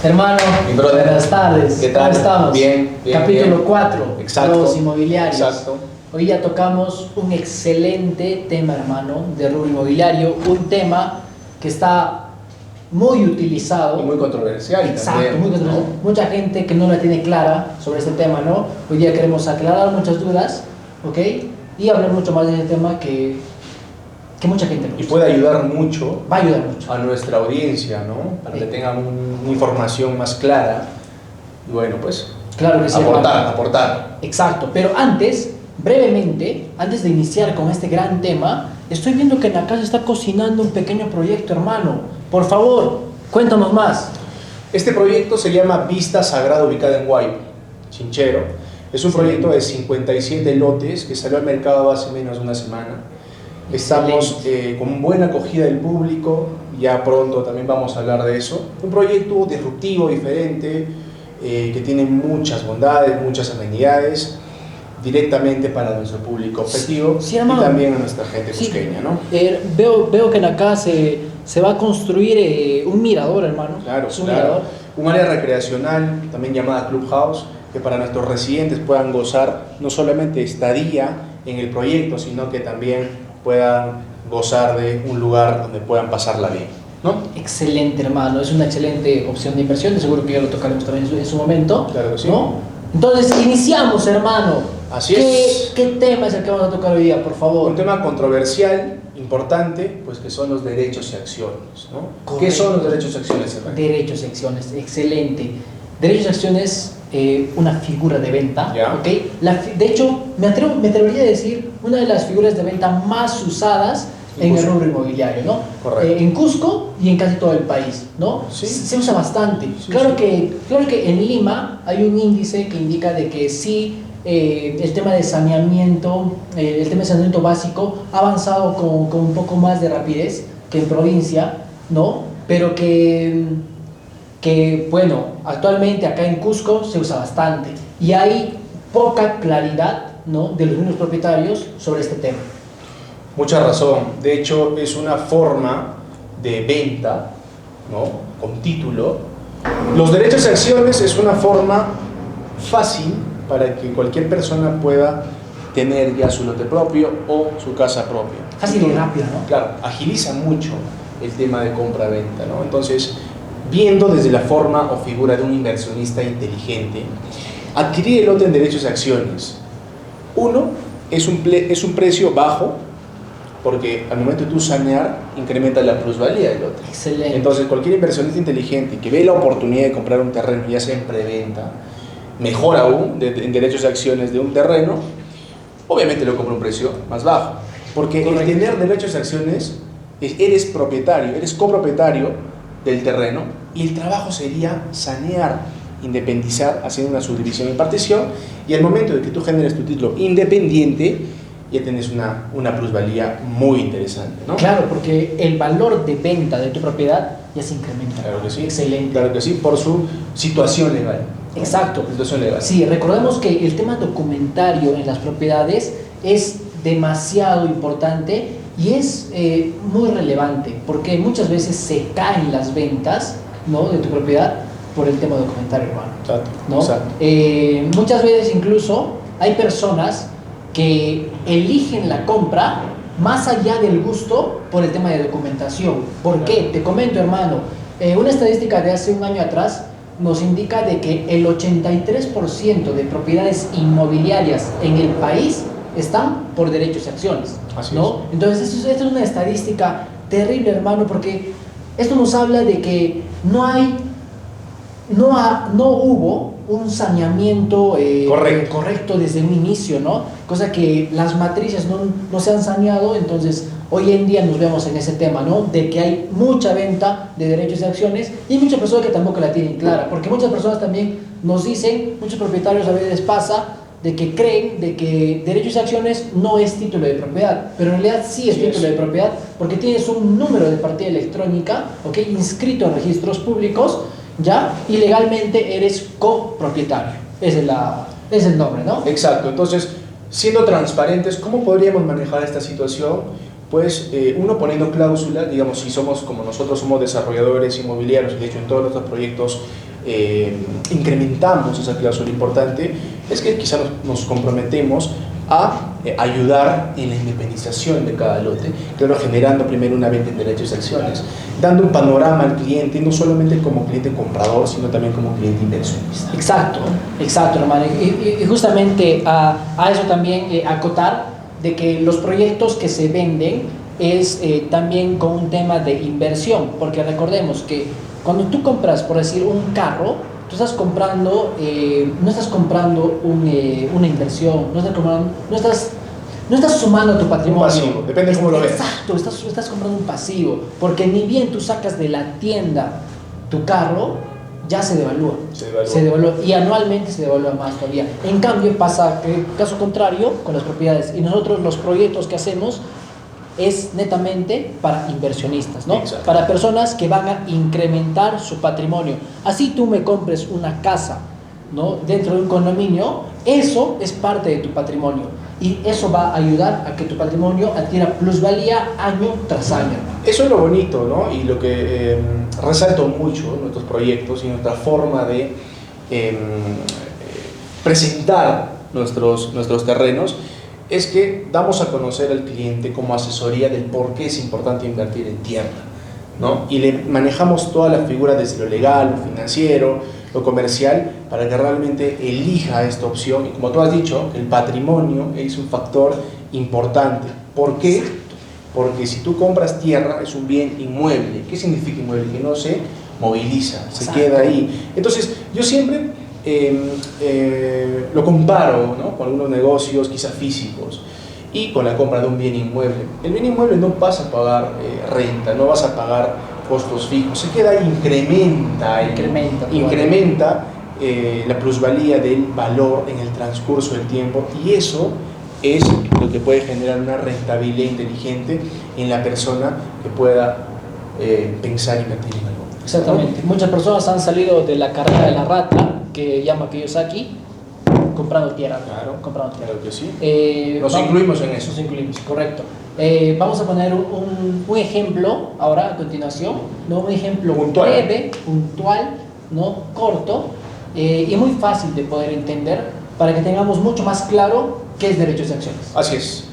Hermano, Mi brother. buenas tardes. ¿Qué tal? ¿Cómo estamos? Bien, bien, Capítulo bien. 4, Exacto. los inmobiliarios. Exacto. Hoy ya tocamos un excelente tema, hermano, de rubro inmobiliario. Un tema que está muy utilizado. Y muy controversial Exacto, también, muy controversial. ¿no? Mucha gente que no la tiene clara sobre este tema, ¿no? Hoy día queremos aclarar muchas dudas, ¿ok? Y hablar mucho más de este tema que mucha gente Y puede ayudar mucho va a ayudar mucho. a nuestra audiencia, ¿no? Para que tengan una información más clara. Y bueno, pues Claro que sí, aportar, hermano. aportar. Exacto, pero antes, brevemente, antes de iniciar con este gran tema, estoy viendo que en la casa está cocinando un pequeño proyecto, hermano. Por favor, cuéntanos más. Este proyecto se llama Vista Sagrada, ubicada en Guaypo, Chinchero. Es un proyecto de 57 lotes que salió al mercado hace menos de una semana. Estamos con buena acogida del público, ya pronto también vamos a hablar de eso. Un proyecto disruptivo, diferente, que tiene muchas bondades, muchas amenidades, directamente para nuestro público objetivo, Sí, y hermano. también a nuestra gente Sí. cusqueña, ¿no? Veo que en acá se va a construir un mirador, hermano. Claro, Es un claro. mirador. Un área recreacional, también llamada Clubhouse, que para nuestros residentes puedan gozar no solamente estadía en el proyecto, sino que también puedan gozar de un lugar donde puedan pasarla bien, ¿no? Excelente, hermano. Es una excelente opción de inversión. De seguro que ya lo tocaremos también en su momento. Claro que sí. ¿No? Entonces, iniciamos, hermano. Así es. ¿Qué tema es el que vamos a tocar hoy día, por favor? Un tema controversial, importante, pues que son los derechos y acciones, ¿no? Correcto. ¿Qué son los derechos y acciones, Efraín? Derechos y acciones, excelente. Derechos y acciones, una figura de venta, Ya. ¿ok? De hecho, me atrevería a decir una de las figuras de venta más usadas en el rubro inmobiliario, ¿no? Correcto. En Cusco y en casi todo el país, ¿no? Sí. Se usa bastante. Sí, claro, sí. claro que en Lima hay un índice que indica de que sí, el tema de saneamiento, básico ha avanzado con un poco más de rapidez que en provincia, ¿no? Pero que bueno, actualmente acá en Cusco se usa bastante y hay poca claridad, ¿no?, de los mismos propietarios sobre este tema. Mucha razón. De hecho, es una forma de venta, ¿no? Con título. Los derechos y acciones es una forma fácil para que cualquier persona pueda tener ya su lote propio o su casa propia. Fácil y rápido, ¿no? Claro, agiliza mucho el tema de compra-venta, ¿no? Entonces, viendo desde la forma o figura de un inversionista inteligente, adquirir el lote en derechos y acciones, uno, es un precio bajo, porque al momento de tú sanear, incrementa la plusvalía del lote. Excelente. Entonces, cualquier inversionista inteligente que ve la oportunidad de comprar un terreno, ya sea en preventa, mejor aún, en derechos y acciones de un terreno, obviamente lo compra a un precio más bajo. Porque Correcto. el tener derechos y acciones, eres propietario, eres copropietario del terreno, y el trabajo sería sanear, independizar, haciendo una subdivisión y partición, y al momento de que tú generes tu título independiente, ya tienes una plusvalía muy interesante, ¿no? Claro, porque el valor de venta de tu propiedad ya se incrementa. Claro que sí. Excelente. Claro que sí, por su situación legal. Exacto. Situación legal. Sí, recordemos que el tema documentario en las propiedades es demasiado importante y es muy relevante porque muchas veces se caen las ventas, ¿no?, de tu propiedad por el tema documentario, hermano. Exacto. ¿No? Exacto. Muchas veces incluso hay personas que eligen la compra más allá del gusto por el tema de documentación. ¿Por qué? Te comento, hermano, una estadística de hace un año atrás nos indica de que el 83% de propiedades inmobiliarias en el país están por derechos y acciones, Así ¿no? es. Entonces esto es una estadística terrible, hermano, porque esto nos habla de que no hubo un saneamiento correcto desde un inicio, ¿no? Cosa que las matrices no se han saneado. Entonces hoy en día nos vemos en ese tema, ¿no?, de que hay mucha venta de derechos y acciones y muchas personas que tampoco la tienen clara, porque muchas personas también nos dicen, muchos propietarios a veces pasa de que creen de que derechos y acciones no es título de propiedad, pero en realidad sí es título de propiedad, porque tienes un número de partida electrónica, ¿ok?, inscrito en registros públicos, ¿ya? Y legalmente eres copropietario. Ese es el nombre, ¿no? Exacto. Entonces, siendo transparentes, ¿cómo podríamos manejar esta situación? Pues uno poniendo cláusulas, digamos, si somos como nosotros somos desarrolladores inmobiliarios, y de hecho en todos nuestros proyectos incrementamos esa cláusula importante, es que quizá nos comprometemos a ayudar en la independización de cada lote, claro, generando primero una venta en derechos y acciones, dando un panorama al cliente, no solamente como cliente comprador, sino también como cliente inversionista. Exacto, hermano. Y justamente a eso también acotar de que los proyectos que se venden es también con un tema de inversión, porque recordemos que cuando tú compras, por decir, un carro, tú estás comprando, no estás comprando una inversión, no estás sumando a tu patrimonio. Un pasivo, depende de cómo lo ves. Exacto, estás comprando un pasivo, porque ni bien tú sacas de la tienda tu carro, ya se devalúa. Se devalúa y anualmente se devalúa más todavía. En cambio pasa que caso contrario con las propiedades, y nosotros los proyectos que hacemos es netamente para inversionistas, ¿no? Exacto. Para personas que van a incrementar su patrimonio. Así tú me compres una casa, ¿no?, dentro de un condominio, eso es parte de tu patrimonio y eso va a ayudar a que tu patrimonio adquiera plusvalía año tras año. Eso es lo bonito, ¿no? Y lo que resalto mucho en nuestros proyectos y nuestra forma de presentar nuestros terrenos, es que damos a conocer al cliente como asesoría del por qué es importante invertir en tierra, ¿no? Y le manejamos toda la figura desde lo legal, lo financiero, lo comercial, para que realmente elija esta opción. Y como tú has dicho, el patrimonio es un factor importante. ¿Por qué? Porque si tú compras tierra, es un bien inmueble. ¿Qué significa inmueble? Que no se moviliza, se queda ahí. Entonces, yo siempre lo comparo, ¿no?, con algunos negocios quizás físicos y con la compra de un bien inmueble. El bien inmueble no vas a pagar renta, no vas a pagar costos fijos, se queda ahí, incrementa la plusvalía del valor en el transcurso del tiempo, y eso es lo que puede generar una rentabilidad inteligente en la persona que pueda pensar invertir en algo. Exactamente. Muchas personas han salido de la carrera de la rata, que llama Kiyosaki, comprando tierra. Claro que sí. Nos incluimos en eso. Nos incluimos, correcto. Vamos a poner un ejemplo ahora a continuación, ¿no? Un ejemplo puntual, breve, puntual, ¿no?, corto y muy fácil de poder entender, para que tengamos mucho más claro qué es derechos y acciones. Así es.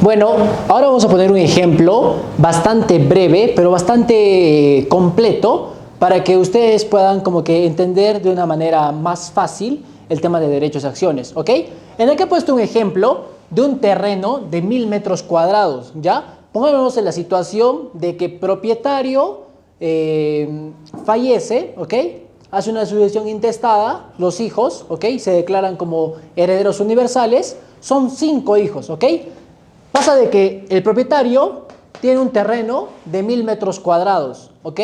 Bueno, ahora vamos a poner un ejemplo bastante breve, pero bastante completo, para que ustedes puedan como que entender de una manera más fácil el tema de derechos y acciones, ¿ok? En el que he puesto un ejemplo de un terreno de 1000 metros cuadrados, ¿ya? Pongámonos en la situación de que propietario fallece, ¿ok? Hace una sucesión intestada, los hijos, ¿ok?, se declaran como herederos universales, son 5 hijos, ¿ok? Pasa de que el propietario tiene un terreno de 1000 metros cuadrados, ¿ok?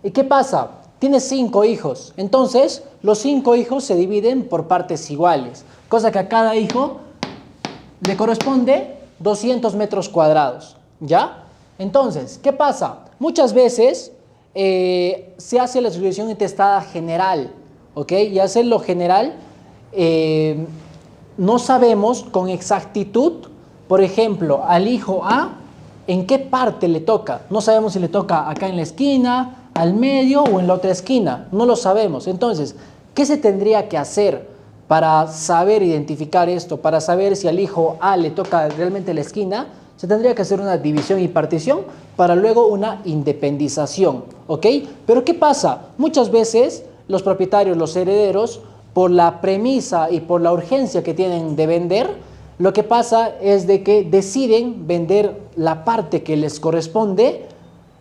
¿Y qué pasa? Tiene 5 hijos, entonces los 5 hijos se dividen por partes iguales, cosa que a cada hijo le corresponde 200 metros cuadrados, ¿ya? Entonces, ¿qué pasa? Muchas veces se hace la sucesión intestada general, ¿ok? Y al hacerlo general, no sabemos con exactitud, por ejemplo, al hijo A, en qué parte le toca. No sabemos si le toca acá en la esquina, al medio o en la otra esquina. No lo sabemos. Entonces, ¿qué se tendría que hacer para saber identificar esto? Para saber si al hijo A le toca realmente la esquina, se tendría que hacer una división y partición para luego una independización, ¿ok? Pero ¿qué pasa? Muchas veces los propietarios, los herederos, por la premisa y por la urgencia que tienen de vender, lo que pasa es de que deciden vender la parte que les corresponde,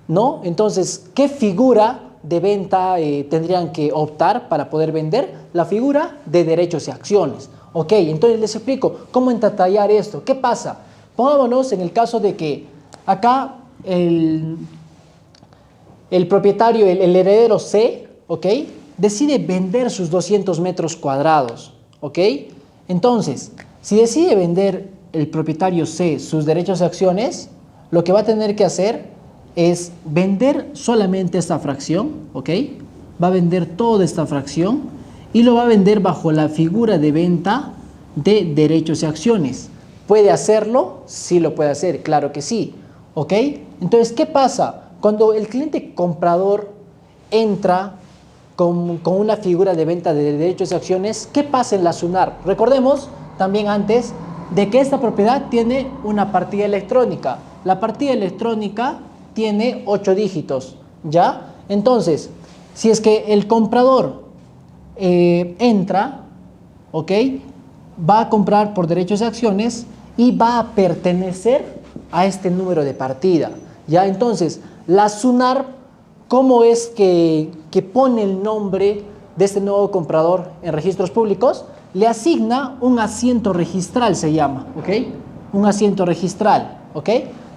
¿no? Entonces, ¿qué figura de venta tendrían que optar para poder vender? La figura de derechos y acciones. Ok, entonces les explico cómo entallar esto. ¿Qué pasa? Pongámonos en el caso de que acá el propietario, el heredero C, ¿ok?, decide vender sus 200 metros cuadrados, ¿ok? Entonces, si decide vender el propietario C sus derechos y acciones, lo que va a tener que hacer es vender solamente esta fracción, ¿ok? Va a vender toda esta fracción y lo va a vender bajo la figura de venta de derechos y acciones. ¿Puede hacerlo? Sí lo puede hacer, claro que sí, ¿ok? Entonces, ¿qué pasa? Cuando el cliente comprador entra con una figura de venta de derechos y acciones, ¿qué pasa en la SUNAR? Recordemos también antes de que esta propiedad tiene una partida electrónica. La partida electrónica tiene 8 dígitos, ¿ya? Entonces, si es que el comprador entra, ¿ok? Va a comprar por derechos y acciones y va a pertenecer a este número de partida, ¿ya? Entonces, la SUNAR, ¿cómo es que pone el nombre de este nuevo comprador en registros públicos? Le asigna un asiento registral, se llama, ¿ok? Un asiento registral, ¿ok?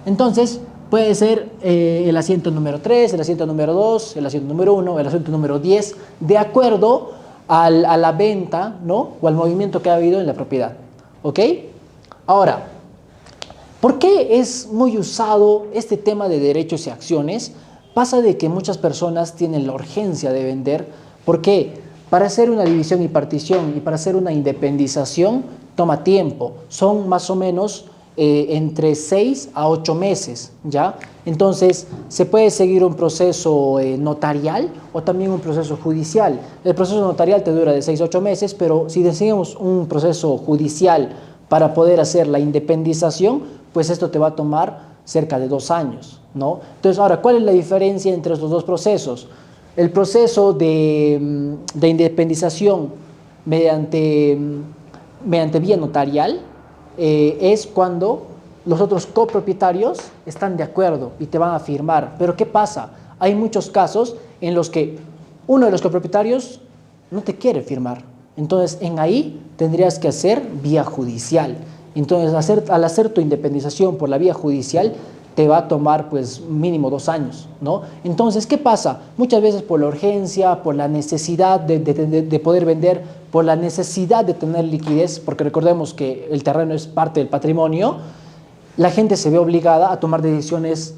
Entonces, puede ser el asiento número 3, el asiento número 2, el asiento número 1, el asiento número 10, de acuerdo a la venta, ¿no? O al movimiento que ha habido en la propiedad, ¿ok? Ahora, ¿por qué es muy usado este tema de derechos y acciones? Pasa de que muchas personas tienen la urgencia de vender. ¿Por qué? Para hacer una división y partición y para hacer una independización toma tiempo. Son más o menos entre 6 a 8 meses, ¿ya? Entonces, se puede seguir un proceso notarial o también un proceso judicial. El proceso notarial te dura de 6 a 8 meses, pero si decidimos un proceso judicial para poder hacer la independización, pues esto te va a tomar cerca de 2 años, ¿no? Entonces, ahora, ¿cuál es la diferencia entre estos dos procesos? El proceso de independización mediante vía notarial es cuando los otros copropietarios están de acuerdo y te van a firmar. Pero ¿qué pasa? Hay muchos casos en los que uno de los copropietarios no te quiere firmar. Entonces, en ahí tendrías que hacer vía judicial. Entonces, al hacer tu independización por la vía judicial, te va a tomar pues mínimo 2 años, ¿no? Entonces, ¿qué pasa? Muchas veces por la urgencia, por la necesidad de poder vender, por la necesidad de tener liquidez, porque recordemos que el terreno es parte del patrimonio, la gente se ve obligada a tomar decisiones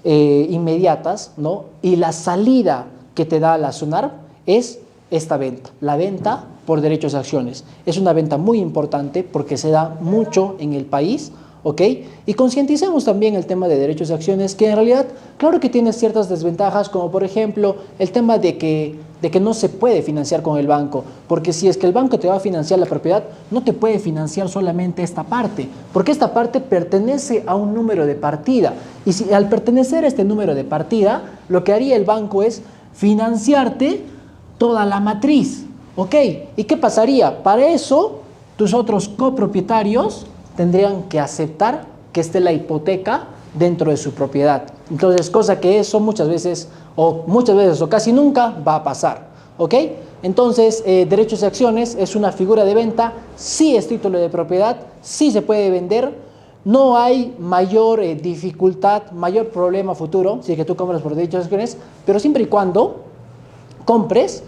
inmediatas, ¿no? Y la salida que te da la SUNAR es esta venta, la venta por derechos de acciones. Es una venta muy importante porque se da mucho en el país, ¿ok? Y concienticemos también el tema de derechos de acciones, que en realidad, claro que tiene ciertas desventajas, como por ejemplo el tema de que no se puede financiar con el banco, porque si es que el banco te va a financiar la propiedad, no te puede financiar solamente esta parte, porque esta parte pertenece a un número de partida, y si al pertenecer a este número de partida, lo que haría el banco es financiarte toda la matriz, ¿ok? ¿Y qué pasaría? Para eso, tus otros copropietarios tendrían que aceptar que esté la hipoteca dentro de su propiedad. Entonces, cosa que eso muchas veces o casi nunca va a pasar, ¿ok? Entonces, derechos y acciones es una figura de venta, sí es título de propiedad, sí se puede vender, no hay mayor dificultad, mayor problema futuro si es que tú compras por derechos y acciones, pero siempre y cuando compres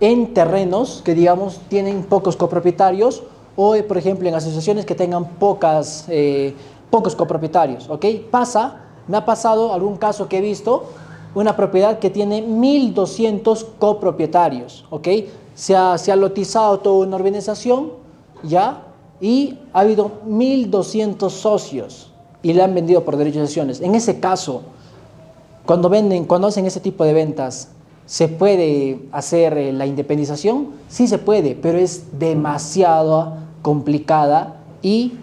en terrenos que, digamos, tienen pocos copropietarios o, por ejemplo, en asociaciones que tengan pocos copropietarios, ¿ok? Me ha pasado algún caso que he visto, una propiedad que tiene 1.200 copropietarios, ¿ok? Se ha lotizado toda una organización, ¿ya? Y ha habido 1.200 socios y le han vendido por derechos de acciones. En ese caso, cuando hacen ese tipo de ventas, ¿se puede hacer la independización? Sí se puede, pero es demasiado complicada y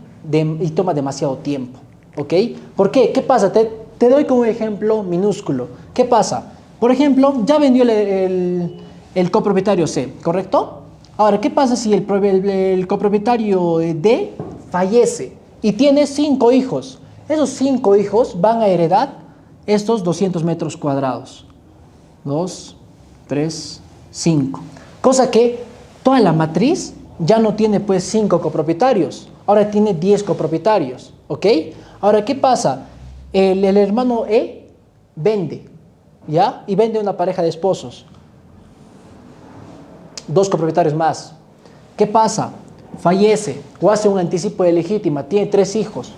toma demasiado tiempo, ¿ok? ¿Por qué? ¿Qué pasa? Te doy como ejemplo minúsculo. ¿Qué pasa? Por ejemplo, ya vendió el copropietario C, ¿correcto? Ahora, ¿qué pasa si el copropietario D fallece y tiene 5 hijos? Esos 5 hijos van a heredar estos 200 metros cuadrados. 2, 3, 5. Cosa que toda la matriz ya no tiene pues 5 copropietarios, ahora tiene 10 copropietarios, ¿ok? Ahora, ¿qué pasa? El hermano E vende, ¿ya? Y vende una pareja de esposos, 2 copropietarios más. ¿Qué pasa? Fallece o hace un anticipo de legítima, tiene 3 hijos.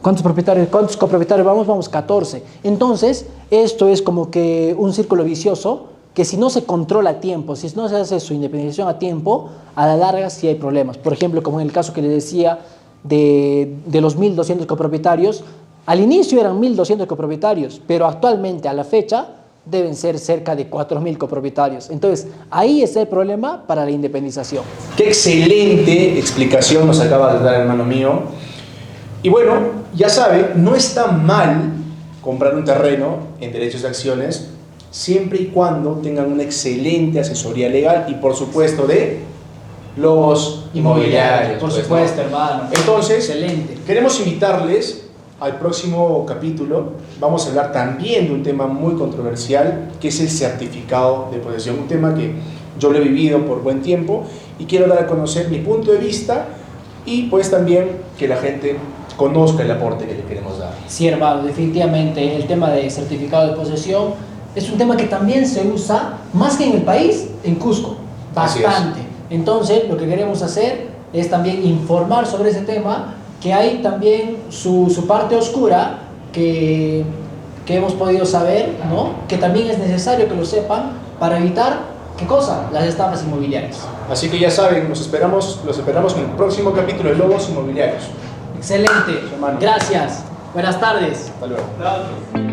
¿Cuántos copropietarios vamos? Vamos 14. Entonces, esto es como que un círculo vicioso que si no se controla a tiempo, si no se hace su independización a tiempo, a la larga sí hay problemas. Por ejemplo, como en el caso que les decía de los 1.200 copropietarios, al inicio eran 1.200 copropietarios, pero actualmente a la fecha deben ser cerca de 4.000 copropietarios. Entonces, ahí está el problema para la independización. Qué excelente explicación nos acaba de dar, hermano mío. Y bueno, ya sabe, no está mal comprar un terreno en derechos de acciones siempre y cuando tengan una excelente asesoría legal y por supuesto de los inmobiliarios. Por supuesto, hermano. Entonces, excelente. Queremos invitarles al próximo capítulo. Vamos a hablar también de un tema muy controversial, que es el certificado de posesión. Un tema que yo lo he vivido por buen tiempo y quiero dar a conocer mi punto de vista y pues también que la gente conozca el aporte que le queremos dar. Sí, hermano, definitivamente el tema de certificado de posesión es un tema que también se usa, más que en el país, en Cusco, bastante. Entonces, lo que queremos hacer es también informar sobre ese tema, que hay también su parte oscura que hemos podido saber, ¿no? Que también es necesario que lo sepan para evitar, ¿qué cosa? Las estafas inmobiliarias. Así que ya saben, los esperamos en el próximo capítulo de Lobos Inmobiliarios. Excelente, gracias, buenas tardes. Hasta luego.